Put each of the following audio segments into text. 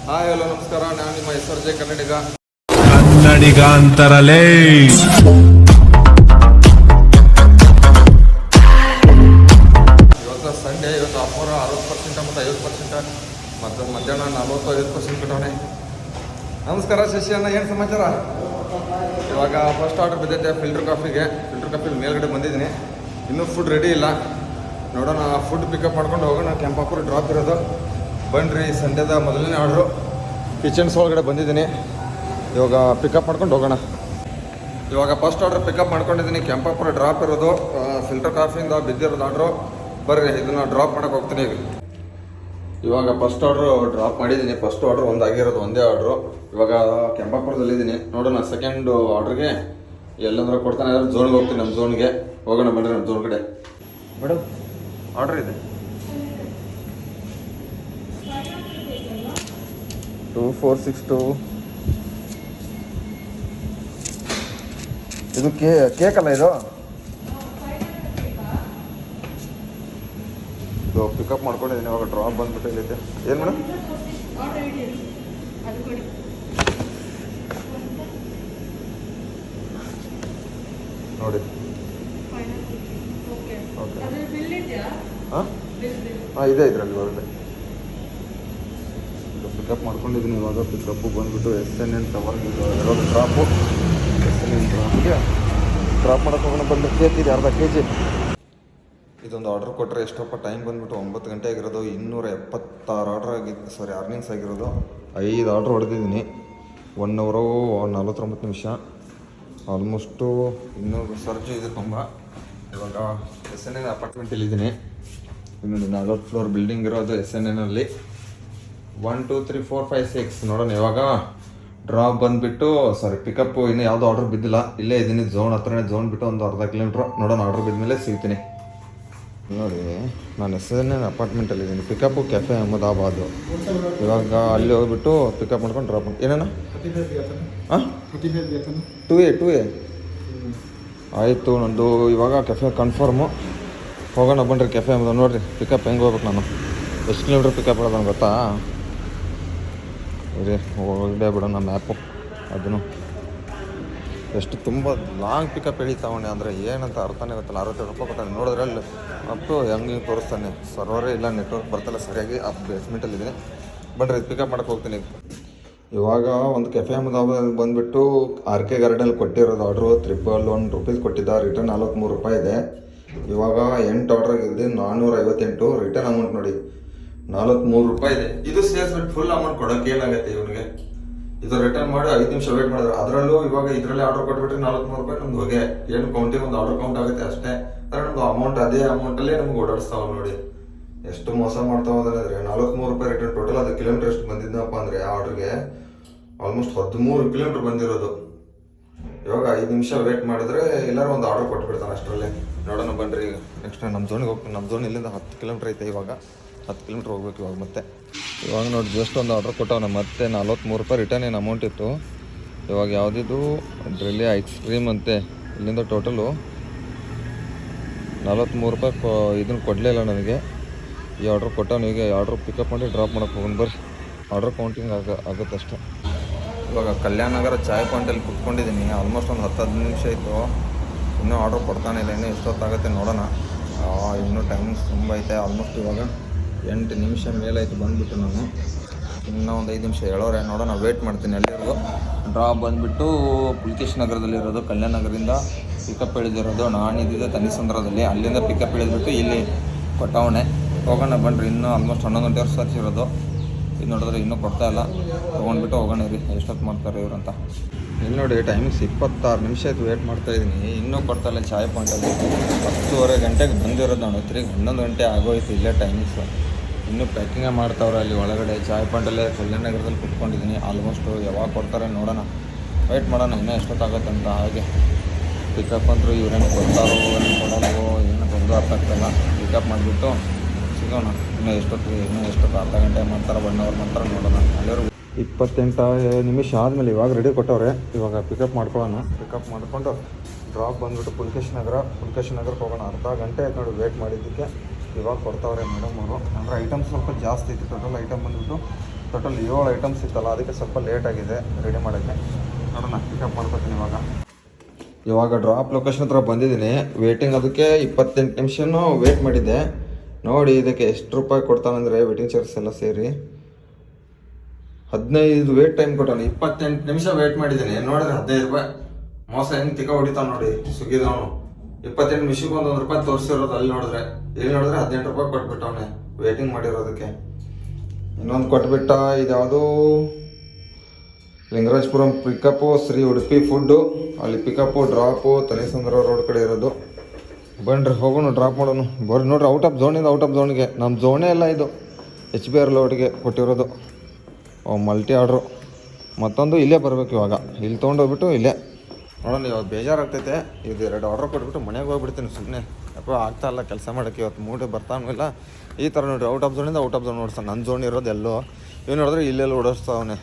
Hi hello ನಮಸ್ಕಾರ, ನಾನು ನಿಮ್ಮ SRJ ಕನ್ನಡಿಗ ಅಂತಾರಲೇ. ಇವತ್ತು ಸಂಡೇ, ಇವತ್ತು ಅಪ್ಪರ 60% ಮತ್ತು 50% ಮತ್ತು ಮಧ್ಯಾಹ್ನ 40-50% ಕಟ್ಟವಣೆ. ನಮಸ್ಕಾರ ಶಶಿ ಅಣ್ಣ, ಏನು ಸಮಾಚಾರ? ಇವಾಗ ಫಸ್ಟ್ ಆರ್ಡರ್ ಬಿದ್ದೈತೆ ಫಿಲ್ಟರ್ ಕಾಫಿ ಮೇಲ್ಗಡೆ ಬಂದಿದ್ದೀನಿ. ಇನ್ನೂ ಫುಡ್ ರೆಡಿ ಇಲ್ಲ, ನೋಡೋಣ. ಫುಡ್ ಪಿಕಪ್ ಮಾಡ್ಕೊಂಡು ಹೋಗೋಣ. ಕೆಂಪಾಪುರ ಡ್ರಾಪ್ ಇರೋದು. ಬನ್ನಿರಿ, ಸಂಡೇದ ಮೊದಲನೇ ಆರ್ಡ್ರು. ಕಿಚನ್ಸ್ ಒಳಗಡೆ ಬಂದಿದ್ದೀನಿ. ಇವಾಗ ಪಿಕಪ್ ಮಾಡ್ಕೊಂಡು ಹೋಗೋಣ. ಇವಾಗ ಫಸ್ಟ್ ಆರ್ಡ್ರ್ ಪಿಕಪ್ ಮಾಡ್ಕೊಂಡಿದ್ದೀನಿ. ಕೆಂಪಾಪುರ ಡ್ರಾಪ್ ಇರೋದು. ಫಿಲ್ಟರ್ ಕಾಫಿಯಿಂದ ಬಿದ್ದಿರೋದು ಆರ್ಡ್ರು. ಬರ್ರಿ, ಇದನ್ನು ಡ್ರಾಪ್ ಮಾಡೋಕೆ ಹೋಗ್ತೀನಿ ಈಗ. ಇವಾಗ ಫಸ್ಟ್ ಆರ್ಡ್ರು ಡ್ರಾಪ್ ಮಾಡಿದ್ದೀನಿ. ಫಸ್ಟ್ ಆರ್ಡ್ರ್ ಒಂದಾಗಿರೋದು, ಒಂದೇ ಆರ್ಡ್ರು. ಇವಾಗ ಕೆಂಪಾಪುರದಲ್ಲಿದ್ದೀನಿ. ನೋಡೋಣ ಸೆಕೆಂಡ್ ಆರ್ಡ್ರಿಗೆ ಎಲ್ಲಂದ್ರೆ ಕೊಡ್ತಾನೆ. ಝೋನ್ಗೆ ಹೋಗ್ತೀನಿ, ನಮ್ಮ ಝೋನ್ಗೆ ಹೋಗೋಣ. ಬನ್ರಿ, ನಮ್ಮ ಝೋನ್ ಕಡೆ. ಮೇಡಮ್, ಆರ್ಡ್ರ್ ಇದೆ 2462. ಇದು ಕೇಕ್ ಅಲ್ಲ ಇದು? ಇದು ಪಿಕಪ್ ಮಾಡ್ಕೊಂಡಿದ್ದೀನಿ. ಇವಾಗ ಡ್ರಾಪ್ ಬಂದ್ಬಿಟ್ಟು ಇಲ್ಲೈತೆ. ಏನು ಮೇಡಮ್? ನೋಡಿ. ಹಾಂ ಇದೆ ಇದರಲ್ಲಿ ಒಳಗಡೆ. ಪಿಕಪ್ ಮಾಡ್ಕೊಂಡಿದ್ದೀನಿ. ಇವಾಗ ಪಿಕಪ್ಪು ಬಂದುಬಿಟ್ಟು SNN ಟವರ್ಗೆ ಇರೋದು ಡ್ರಾಪು. SNN ಡ್ರಾಪ್ಗೆ ಡ್ರಾಪ್ ಮಾಡೋಕೆ ಹೋಗೋಣ. ಬಂದು ಕೇಕ್ ಇದೆ, ಅರ್ಧ kg. ಇದೊಂದು ಆರ್ಡ್ರ್ ಕೊಟ್ಟರೆ ಎಷ್ಟಪ್ಪ ಟೈಮ್ ಬಂದುಬಿಟ್ಟು 9 ಗಂಟೆ ಆಗಿರೋದು. 276 ಆರ್ಡ್ರ್ ಆಗಿದ್ದು, ಸಾರಿ ಅರ್ನಿಂಗ್ಸ್ ಆಗಿರೋದು. 5 ಆರ್ಡ್ರ್ ಹೊಡೆದಿದ್ದೀನಿ. 1 ಅವರು 49 ನಿಮಿಷ. ಆಲ್ಮೋಸ್ಟು ಇನ್ನೂ ಸರ್ಜು ಇದೆ ತುಂಬ. ಇವಾಗ SNN ಅಪಾರ್ಟ್ಮೆಂಟಲ್ಲಿದ್ದೀನಿ. ಇನ್ನೊಂದು 40 ಫ್ಲೋರ್ ಬಿಲ್ಡಿಂಗ್ ಇರೋದು SNNಲ್ಲಿ. 1 2 3 4 5 6 ನೋಡೋಣ. ಇವಾಗ ಡ್ರಾಪ್ ಬಂದುಬಿಟ್ಟು, ಸಾರಿ ಪಿಕಪ್ಪು ಇನ್ನೂ ಯಾವುದೋ ಆರ್ಡ್ರ್ ಬಿದ್ದಿಲ್ಲ. ಇಲ್ಲೇ ಇದ್ದೀನಿ, ಝೋನ್ ಹತ್ರನೇ. ಝೋನ್ ಬಿಟ್ಟು ಒಂದು ಅರ್ಧ ಕಿಲೋಮೀಟ್ರ್. ನೋಡೋಣ, ಆರ್ಡ್ರ್ ಬಿದ್ದ ಮೇಲೆ ಸಿಗ್ತೀನಿ. ನೋಡಿ, ನಾನು SNN ಅಪಾರ್ಟ್ಮೆಂಟಲ್ಲಿದ್ದೀನಿ. Pickup cafe Ahmedabad. ಇವಾಗ ಅಲ್ಲಿ ಹೋಗ್ಬಿಟ್ಟು ಪಿಕಪ್ ಮಾಡ್ಕೊಂಡು ಡ್ರಾಪ್ ಮಾಡಿ. ಏನೇನ? ಹಾಂ, 2A ಆಯಿತು ನಂದು. ಇವಾಗ ಕೆಫೆ ಕನ್ಫರ್ಮು. ಹೋಗೋಣ ಬನ್ನಿರಿ ಕೆಫೆ ಅಹಮದ. ನೋಡಿರಿ ಪಿಕಪ್ ಹೆಂಗೆ ಹೋಗ್ಬೇಕು ನಾನು. ಎಷ್ಟು ಕಿಲೋಮೀಟ್ರ್ ಪಿಕಪ್ ಮಾಡೋದು ಗೊತ್ತಾ? ಇರಿ ಒಳಗಡೆ ಬಿಡೋಣ ಮ್ಯಾಪು. ಅದನ್ನು ಎಷ್ಟು ತುಂಬ ಲಾಂಗ್ ಪಿಕಪ್ ಎಳಿತಾವಣೆ ಅಂದರೆ ಏನಂತ ಅರ್ಥನೇ ಗೊತ್ತಿಲ್ಲ. 67 ರೂಪಾಯಿ ಕೊಟ್ಟಾನೆ. ನೋಡಿದ್ರೆ ಅಲ್ಲಿ ಅಪ್ಪು ಹೆಂಗೆ ತೋರಿಸ್ತಾನೆ. ಸರ್ವರೇ ಇಲ್ಲ, ನೆಟ್ವರ್ಕ್ ಬರ್ತಾಯಿಲ್ಲ ಸರಿಯಾಗಿ. ಬೇಸ್ಮೆಂಟಲ್ಲಿದ್ದೀನಿ. ಬನ್ನಿರಿ ಪಿಕಪ್ ಮಾಡೋಕ್ಕೆ ಹೋಗ್ತೀನಿ. ಇವಾಗ ಒಂದು ಕೆಫೆ ಅಹಮದಾಬಾದ್ ಬಂದುಬಿಟ್ಟು RK ಗಾರ್ಡನಲ್ಲಿ ಕೊಟ್ಟಿರೋದು ಆರ್ಡ್ರು. 111 ರೂಪೀಸ್ ಕೊಟ್ಟಿದ್ದ. ರಿಟರ್ನ್ 43 ರೂಪಾಯಿ ಇದೆ. ಇವಾಗ 8 ಆರ್ಡ್ರ್ ಆಗಿದೆ, 458. ರಿಟರ್ನ್ ಅಮೌಂಟ್ ನೋಡಿ 43 ರೂಪಾಯಿ ಇದೆ. ಇದು ಸೇರಿಸ್ಬಿಟ್ಟು ಫುಲ್ ಅಮೌಂಟ್ ಕೊಡೋಕೆ ಏನಾಗುತ್ತೆ ಇವನಿಗೆ? ಇದು ರಿಟರ್ನ್ ಮಾಡಿ 5 ನಿಮಿಷ ವೇಟ್ ಮಾಡಿದ್ರೆ, ಅದರಲ್ಲೂ ಇವಾಗ ಇದರಲ್ಲಿ ಆರ್ಡರ್ ಕೊಟ್ಬಿಟ್ರೆ 43 ರೂಪಾಯಿ ನಮ್ದು ಹೋಗಿ ಏನು ಕೌಂಟಿಗೆ ಒಂದು ಆರ್ಡರ್ ಕೌಂಟ್ ಆಗುತ್ತೆ ಅಷ್ಟೇ. ಆದರೆ ನಮ್ದು ಅಮೌಂಟ್ ಅದೇ ಅಮೌಂಟಲ್ಲೇ ನಮ್ಗೆ ಓಡಾಡಿಸ್ತಾವ. ನೋಡಿ ಎಷ್ಟು ಮೋಸ ಮಾಡ್ತಾವ ಅಂದರೆ 43 ರೂಪಾಯಿ ರಿಟರ್ನ್. ಟೋಟಲ್ ಅದು ಕಿಲೋಮೀಟರ್ ಎಷ್ಟು ಬಂದಿದ್ದಪ್ಪ ಅಂದರೆ ಆ ಆರ್ಡ್ರಿಗೆ ಆಲ್ಮೋಸ್ಟ್ 13 ಕಿಲೋಮೀಟರ್ ಬಂದಿರೋದು. ಇವಾಗ 5 ನಿಮಿಷ ವೇಟ್ ಮಾಡಿದ್ರೆ ಎಲ್ಲರೂ ಒಂದು ಆರ್ಡರ್ ಕೊಟ್ಬಿಡ್ತಾನೆ ಅಷ್ಟರಲ್ಲೇ. ನೋಡೋಣ ಬನ್ನಿರಿ. ಈಗ ನೆಕ್ಸ್ಟ್ ನಮ್ಮ ಝೋನಿಗೆ ಹೋಗ್ತೀನಿ. ನಮ್ಮ ಝೋನ್ ಇಲ್ಲಿಂದ 10 ಕಿಲೋಮೀಟ್ರ್ ಐತೆ. ಇವಾಗ 10 ಕಿಲೋಮೀಟ್ರ್ ಹೋಗ್ಬೇಕು ಇವಾಗ. ಇವಾಗ ನೋಡಿ ಜಸ್ಟ್ ಒಂದು ಆರ್ಡ್ರ್ ಕೊಟ್ಟವನ. ಮತ್ತೆ 43 ರೂಪಾಯಿ ರಿಟರ್ನ್ ಏನು ಅಮೌಂಟ್ ಇತ್ತು. ಇವಾಗ ಯಾವುದಿದು ಡ್ರಿಲ್ಲಿ ಐಸ್ ಕ್ರೀಮ್ ಅಂತೆ. ಇಲ್ಲಿಂದ ಟೋಟಲು 43 ರೂಪಾಯಿ ಇದನ್ನು ಕೊಡಲಿಲ್ಲ ನನಗೆ. ಈ ಆರ್ಡ್ರ್ ಕೊಟ್ಟವನು. ಈಗ ಆರ್ಡ್ರ್ ಪಿಕಪ್ ಮಾಡಿ ಡ್ರಾಪ್ ಮಾಡೋಕೆ ಹೋಗೋಣ ಬರ್ರಿ. ಆರ್ಡ್ರ್ ಕೌಂಟಿಂಗ್ ಆಗುತ್ತಷ್ಟೆ. ಇವಾಗ ಕಲ್ಯಾಣ ನಗರ ಚಾಯ್ ಪಾಯಿಂಟಲ್ಲಿ ಕುತ್ಕೊಂಡಿದ್ದೀನಿ. ಆಲ್ಮೋಸ್ಟ್ ಒಂದು 10-15 ನಿಮಿಷ ಆಯಿತು. ಇನ್ನೂ ಆರ್ಡ್ರ್ ಕೊಡ್ತಾನೆ ಇಲ್ಲ. ಇನ್ನೂ ಎಷ್ಟೊತ್ತಾಗುತ್ತೆ ನೋಡೋಣ. ಇನ್ನೂ ಟೈಮಿಂಗ್ಸ್ ತುಂಬ ಐತೆ. ಆಲ್ಮೋಸ್ಟ್ ಇವಾಗ 8 ನಿಮಿಷ ಮೇಲಾಯಿತು ಬಂದುಬಿಟ್ಟು. ನಾನು ಇನ್ನೂ ಒಂದು 5 ನಿಮಿಷ ಹೇಳೋರೆ. ನೋಡೋಣ, ವೇಟ್ ಮಾಡ್ತೀನಿ. ಅಲ್ಲಿರೋದು ಡ್ರಾಪ್ ಬಂದುಬಿಟ್ಟು ಪುಲ್ಕೇಶ್ ನಗರದಲ್ಲಿರೋದು. ಕಲ್ಯಾಣ ನಗರದಿಂದ ಪಿಕಪ್ ಇಳಿದಿರೋದು. ನಾನು ಇದ್ದಿದ್ದೆ ತನಿಸಂದ್ರದಲ್ಲಿ. ಅಲ್ಲಿಂದ ಪಿಕಪ್ ಇಳಿದ್ಬಿಟ್ಟು ಇಲ್ಲಿ ಕೊಟ್ಟವಣೆ. ಹೋಗೋಣ ಬನ್ನಿರಿ. ಇನ್ನೂ ಆಲ್ಮೋಸ್ಟ್ 11 ಗಂಟೆ ಸರ್ಚ್ ಇರೋದು. ಇದು ನೋಡಿದ್ರೆ ಇನ್ನೂ ಕೊಡ್ತಾಯಿಲ್ಲ. ತೊಗೊಂಡ್ಬಿಟ್ಟು ಹೋಗೋಣ ರೀ, ಎಷ್ಟೊತ್ತು ಮಾಡ್ತಾರೆ ಇವ್ರು ಅಂತ. ಇಲ್ಲಿ ನೋಡಿ ಟೈಮಿಂಗ್ಸ್ 26 ನಿಮಿಷ ಆಯ್ತು ವೇಟ್ ಮಾಡ್ತಾಯಿದ್ದೀನಿ. ಇನ್ನೂ ಕೊಡ್ತಾಯಿಲ್ಲ ಚಾಯ್ ಪಾಯಿಂಟಲ್ಲಿ. 10:30 ಗಂಟೆಗೆ ಬಂದಿರೋದು ನಾನು. ತಿರುಗಿ 11 ಗಂಟೆ ಆಗೋಯ್ತು ಇಲ್ಲೇ ಟೈಮಿಂಗ್ಸು. ಇನ್ನೂ ಪ್ಯಾಕಿಂಗೇ ಮಾಡ್ತಾವ್ರೆ ಅಲ್ಲಿ ಒಳಗಡೆ. ಚಾಯ್ ಪಾಯಿಂಟಲ್ಲೇ ಕಲ್ಯಾಣ ನಗರದಲ್ಲಿ ಕುತ್ಕೊಂಡಿದ್ದೀನಿ. ಆಲ್ಮೋಸ್ಟು ಯಾವಾಗ ಕೊಡ್ತಾರೆ ನೋಡೋಣ, ವೆಯ್ಟ್ ಮಾಡೋಣ ಇನ್ನೂ ಎಷ್ಟೊತ್ತಾಗುತ್ತೆ ಅಂತ. ಹಾಗೆ ಪಿಕಪ್ ಅಂತೂ ಇವ್ರೇನು ಕೊಡ್ತಾರೋ ಏನು ಕೊಡೋದು ಏನೋ ಒಂದು ಅರ್ಥ ಆಗ್ತಾಯಿಲ್ಲ. ಪಿಕಪ್ ಮಾಡಿಬಿಟ್ಟು ಸಿಗೋಣ. ಇನ್ನೂ ಎಷ್ಟೊತ್ತು ಅರ್ಧ ಗಂಟೆ ಮಾಡ್ತಾರೆ, 1 ಅವರ್ ಮಾಡ್ತಾರೆ ನೋಡೋಣ. ಅಲ್ಲಿವರೆಗೂ 28 ನಿಮಿಷ ಆದಮೇಲೆ ಇವಾಗ ರೆಡಿ ಕೊಟ್ಟವ್ರೆ. ಇವಾಗ ಪಿಕಪ್ ಮಾಡ್ಕೊಳ್ಳೋಣ. ಪಿಕಪ್ ಮಾಡಿಕೊಂಡು ಡ್ರಾಪ್ ಬಂದುಬಿಟ್ಟು ಪುಲ್ಕೇಶ್ ನಗರಕ್ಕೆ ಹೋಗೋಣ. ಅರ್ಧ ಗಂಟೆ ಆಯ್ತು ನೋಡಿ ವೇಟ್ ಮಾಡಿದ್ದಕ್ಕೆ. ಇವಾಗ ಕೊಡ್ತಾವ್ರೆ ಮೇಡಮ್ ಅವರು. ಅಂದರೆ ಐಟಮ್ಸ್ ಸ್ವಲ್ಪ ಜಾಸ್ತಿ ಇತ್ತು. ಟೋಟಲ್ ಐಟಮ್ ಬಂದುಬಿಟ್ಟು ಟೋಟಲ್ 7 ಐಟಮ್ಸ್ ಇತ್ತಲ್ಲ, ಅದಕ್ಕೆ ಸ್ವಲ್ಪ ಲೇಟ್ ಆಗಿದೆ ರೆಡಿ ಮಾಡೋಕ್ಕೆ. ನೋಡೋಣ, ಪಿಕಪ್ ಮಾಡ್ಕೊತೀನಿ ಇವಾಗ ಡ್ರಾಪ್ ಲೊಕೇಶನ್ ಹತ್ರ ಬಂದಿದ್ದೀನಿ. ವೇಟಿಂಗ್ ಅದಕ್ಕೆ 28 ನಿಮಿಷನೂ ವೇಟ್ ಮಾಡಿದ್ದೆ. ನೋಡಿ ಇದಕ್ಕೆ ಎಷ್ಟು ರೂಪಾಯಿ ಕೊಡ್ತಾನಂದರೆ ವೇಟಿಂಗ್ ಚಾರ್ಜಸ್ ಎಲ್ಲ ಸೇರಿ 15 ವೇಟ್ ಟೈಮ್ ಕೊಟ್ಟಾನೆ. 28 ನಿಮಿಷ ವೇಟ್ ಮಾಡಿದ್ದೀನಿ. ನೋಡಿದ್ರೆ 15 ರೂಪಾಯಿ. ಮೋಸ ಹೆಂಗೆ ತಿಕ್ಕ ಹೊಡಿತಾನೆ ನೋಡಿ ಸ್ವಿಗ್ಗಿದವನು. 28 ನಿಮಿಷಕ್ಕೆ ಒಂದು ರೂಪಾಯಿ ತೋರಿಸಿರೋದು ಅಲ್ಲಿ ನೋಡಿದ್ರೆ. ಇಲ್ಲಿ ನೋಡಿದ್ರೆ 18 ರೂಪಾಯಿ ಕೊಟ್ಬಿಟ್ಟವನೆ ವೇಟಿಂಗ್ ಮಾಡಿರೋದಕ್ಕೆ. ಇನ್ನೊಂದು ಕೊಟ್ಬಿಟ್ಟ. ಇದ್ಯಾವುದು ಲಿಂಗರಾಜಪುರಂ ಪಿಕಪ್ಪು, ಶ್ರೀ ಉಡುಪಿ ಫುಡ್ಡು. ಅಲ್ಲಿ ಪಿಕಪ್ಪು ಡ್ರಾಪು ತನಿಸಂದ್ರ ರೋಡ್ ಕಡೆ ಇರೋದು. ಬನ್ನಿರಿ ಹೋಗೋಣ, ಡ್ರಾಪ್ ಮಾಡೋಣ. ಬರ್ರಿ ನೋಡ್ರಿ, ಔಟ್ ಆಫ್ ಝೋನಿಂದ ಔಟ್ ಆಫ್ ಝೋನ್ಗೆ. ನಮ್ಮ ಝೋನೇ ಎಲ್ಲ ಇದು HBR ಲೋಡ್ಗೆ ಕೊಟ್ಟಿರೋದು. Multi order. ಮತ್ತೊಂದು ಇಲ್ಲೇ ಬರಬೇಕು ಇವಾಗ. ಇಲ್ಲಿ ತೊಗೊಂಡೋಗ್ಬಿಟ್ಟು ಇಲ್ಲೇ ನೋಡೋಣ. ಇವಾಗ ಬೇಜಾರಾಗ್ತೈತೆ. ಇದು 2 ಆರ್ಡ್ರ್ ಕೊಟ್ಬಿಟ್ಟು ಮನೆಗೆ ಹೋಗ್ಬಿಡ್ತೀನಿ ಸುಮ್ಮನೆ. ಯಾಕೋ ಆಗ್ತಾಯಿಲ್ಲ ಕೆಲಸ ಮಾಡೋಕ್ಕೆ. ಇವತ್ತು ಮೂಡ್ ಬರ್ತಾನೂ ಇಲ್ಲ. ಈ ಥರ ನೋಡಿರಿ, ಔಟ್ ಆಫ್ ಝೋನಿಂದ ಔಟ್ ಆಫ್ ಝೋನ್ ಓಡಿಸ್ತಾನೆ. ನನ್ನ ಝೋನ್ ಇರೋದು ಎಲ್ಲೋ, ಇವ್ನು ನೋಡಿದ್ರೆ ಇಲ್ಲೆಲ್ಲ ಓಡಿಸ್ತಾವನೆ.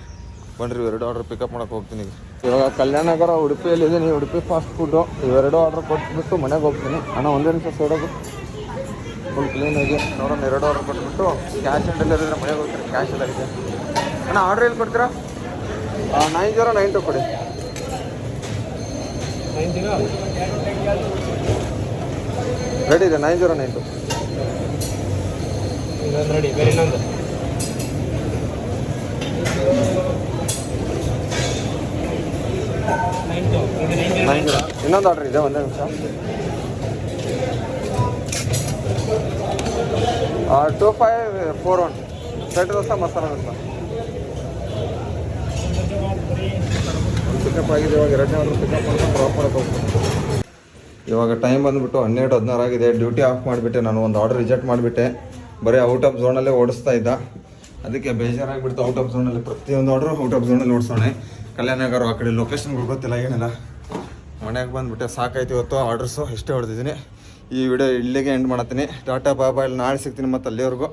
ಬನ್ನಿರಿ, 2 ಆರ್ಡ್ರ್ ಪಿಕಪ್ ಮಾಡೋಕೆ ಹೋಗ್ತೀನಿ. ಇವಾಗ ಕಲ್ಯಾಣನಗರ ಉಡುಪಿಯಲ್ಲಿದ್ದೀನಿ. Udupi fast food. 2 ಆರ್ಡ್ರ್ ಕೊಟ್ಬಿಟ್ಟು ಮನೆಗೆ ಹೋಗ್ತೀನಿ. ಅಣ್ಣ ಒಂದೇ ನಿಮಿಷ ಸೈಡೋದು ಫುಲ್ ಕ್ಲೀನಾಗಿ. ನೋಡೋಣ, 2 ಆರ್ಡ್ರ್ ಕೊಟ್ಬಿಟ್ಟು ಕ್ಯಾಶ್ ಆನ್ ಡೆಲಿವರಿ ಇದ್ರೆ ಮನೆಗೆ ಹೋಗ್ತೀನಿ. ಕ್ಯಾಶ್ ಎಲ್ಲ ಇದೆ. ಅಣ್ಣ ಆರ್ಡ್ರ್ ಎಲ್ಲಿ ಕೊಡ್ತೀರಾ? 9092 ಕೊಡಿ. 90 ರೆಡಿ ಇದೆ. 9092 ರೆಡಿ. ಬೇರೆ ಇನ್ನೊಂದು ಇನ್ನೊಂದು ಆರ್ಡ್ರ್ ಇದೆ. ಒಂದೇ ನಿಮಿಷ. 2541 ಸೆಟ್ ದೋಸೆ ಮಸಾಲ ದೋಸೆ ಪಿಕಪ್ ಆಗಿದೆ. ಇವಾಗ 2 ಆರ್ಡ್ರ್ ಪಿಕಪ್ ಮಾಡ್ಕೊಂಡು ಡ್ರಾಪ್ ಮಾಡೋಕೆ ಹೋಗ್ತೀನಿ. ಇವಾಗ ಟೈಮ್ ಬಂದುಬಿಟ್ಟು 12:16 ಆಗಿದೆ. ಡ್ಯೂಟಿ ಆಫ್ ಮಾಡಿಬಿಟ್ಟೆ. ನಾನು ಒಂದು ಆರ್ಡರ್ ರಿಜೆಕ್ಟ್ ಮಾಡಿಬಿಟ್ಟೆ. ಬರೀ ಔಟ್ ಆಫ್ ಝೋನಲ್ಲೇ ಓಡಿಸ್ತಾ ಇದ್ದ. ಅದಕ್ಕೆ ಬೇಜಾರಾಗಿಬಿಡ್ತು. ಔಟ್ ಆಫ್ ಝೋನಲ್ಲಿ ಪ್ರತಿಯೊಂದು ಆರ್ಡ್ರು ಔಟ್ ಆಫ್ ಝೋನಲ್ಲಿ ಓಡಿಸೋಣ. ಕಲ್ಯಾಣನಗರ ಆ ಕಡೆ ಲೊಕೇಶನ್ಗಳು ಗೊತ್ತಿಲ್ಲ, ಏನಿಲ್ಲ. ಮನೆಗೆ ಬಂದುಬಿಟ್ಟೆ. ಸಾಕಾಯ್ತು ಇವತ್ತು ಆರ್ಡ್ರಸ್ಸು. ಇಷ್ಟೇ ಹೊಡೆದಿದ್ದೀನಿ. ಈ ವಿಡಿಯೋ ಇಲ್ಲಿಗೆ ಎಂಡ್ ಮಾಡ್ತೀನಿ. ಟಾಟಾ ಬಾಬಾ. ಇಲ್ಲಿ ನಾಳೆ ಸಿಗ್ತೀನಿ ಮತ್ತೆ ಅಲ್ಲಿವರೆಗೂ.